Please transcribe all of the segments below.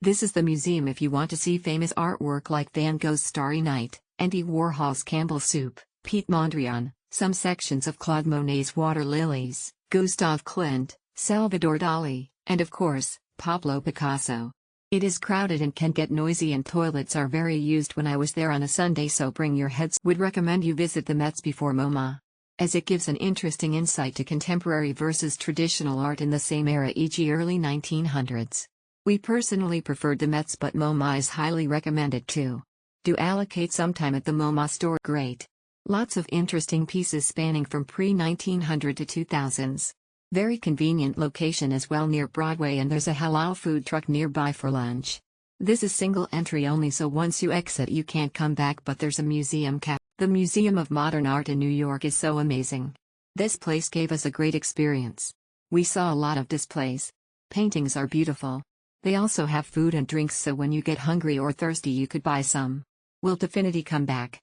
This is the museum if you want to see famous artwork like Van Gogh's Starry Night, Andy Warhol's Campbell Soup, Piet Mondrian, some sections of Claude Monet's Water Lilies, Gustav Klimt, Salvador Dali, and of course, Pablo Picasso. It is crowded and can get noisy and toilets are very used when I was there on a Sunday, so bring your heads. Would recommend you visit the Mets before MoMA, as it gives an interesting insight to contemporary versus traditional art in the same era, e.g. early 1900s. We personally preferred the Mets, but MoMA is highly recommended too. Do allocate some time at the MoMA store. Great. Lots of interesting pieces spanning from pre-1900 to 2000s. Very convenient location as well, near Broadway, and there's a halal food truck nearby for lunch. This is single entry only, so once you exit you can't come back, but there's a museum cap. The Museum of Modern Art in New York is so amazing. This place gave us a great experience. We saw a lot of displays. Paintings are beautiful. They also have food and drinks, so when you get hungry or thirsty you could buy some. Will definitely come back.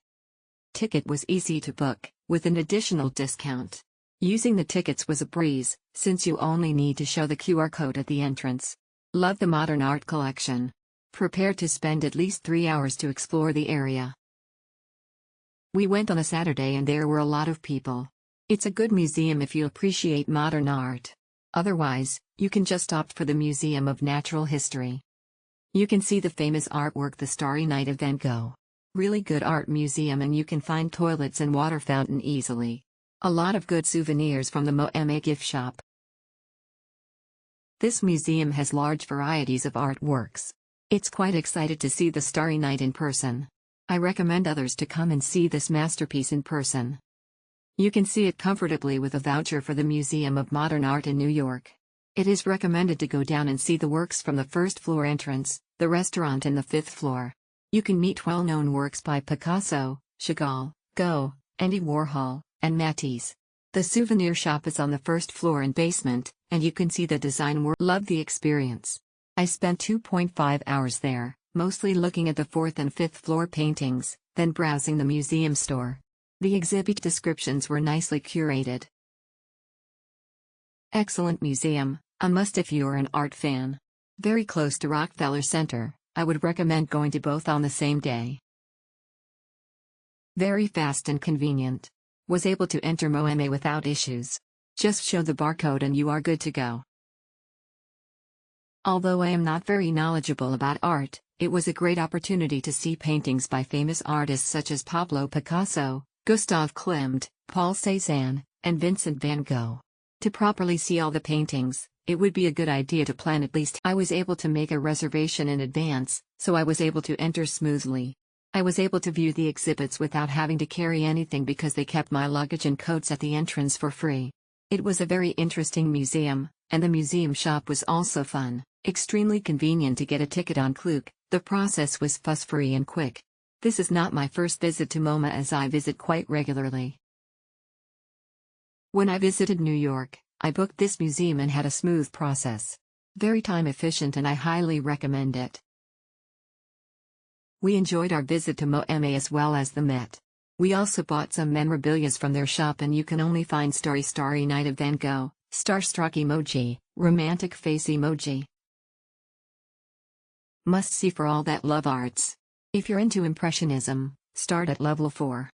Ticket was easy to book, with an additional discount. Using the tickets was a breeze, since you only need to show the QR code at the entrance. Love the modern art collection. Prepared to spend at least 3 hours to explore the area. We went on a Saturday and there were a lot of people. It's a good museum if you appreciate modern art. Otherwise, you can just opt for the Museum of Natural History. You can see the famous artwork The Starry Night of Van Gogh. Really good art museum, and you can find toilets and water fountain easily. A lot of good souvenirs from the MoMA gift shop. This museum has large varieties of artworks. It's quite excited to see the Starry Night in person. I recommend others to come and see this masterpiece in person. You can see it comfortably with a voucher for the Museum of Modern Art in New York. It is recommended to go down and see the works from the first floor entrance, the restaurant, and the 5th floor. You can meet well-known works by Picasso, Chagall, Gogh, Andy Warhol, and Matisse. The souvenir shop is on the 1st floor and basement, and you can see the design work. Love the experience. I spent 2.5 hours there, mostly looking at the 4th and 5th floor paintings, then browsing the museum store. The exhibit descriptions were nicely curated. Excellent museum, a must if you're an art fan. Very close to Rockefeller Center. I would recommend going to both on the same day. Very fast and convenient. Was able to enter MoMA without issues. Just show the barcode and you are good to go. Although I am not very knowledgeable about art, it was a great opportunity to see paintings by famous artists such as Pablo Picasso, Gustav Klimt, Paul Cézanne, and Vincent van Gogh. To properly see all the paintings, it would be a good idea to plan at least. I was able to make a reservation in advance, so I was able to enter smoothly. I was able to view the exhibits without having to carry anything because they kept my luggage and coats at the entrance for free. It was a very interesting museum, and the museum shop was also fun, extremely convenient to get a ticket on Klook. The process was fuss-free and quick. This is not my first visit to MoMA, as I visit quite regularly. When I visited New York, I booked this museum and had a smooth process. Very time efficient, and I highly recommend it. We enjoyed our visit to MoMA as well as the Met. We also bought some memorabilia from their shop, and you can only find Starry Night of Van Gogh, Starstruck emoji, romantic face emoji. Must see for all that love arts. If you're into Impressionism, start at level 4.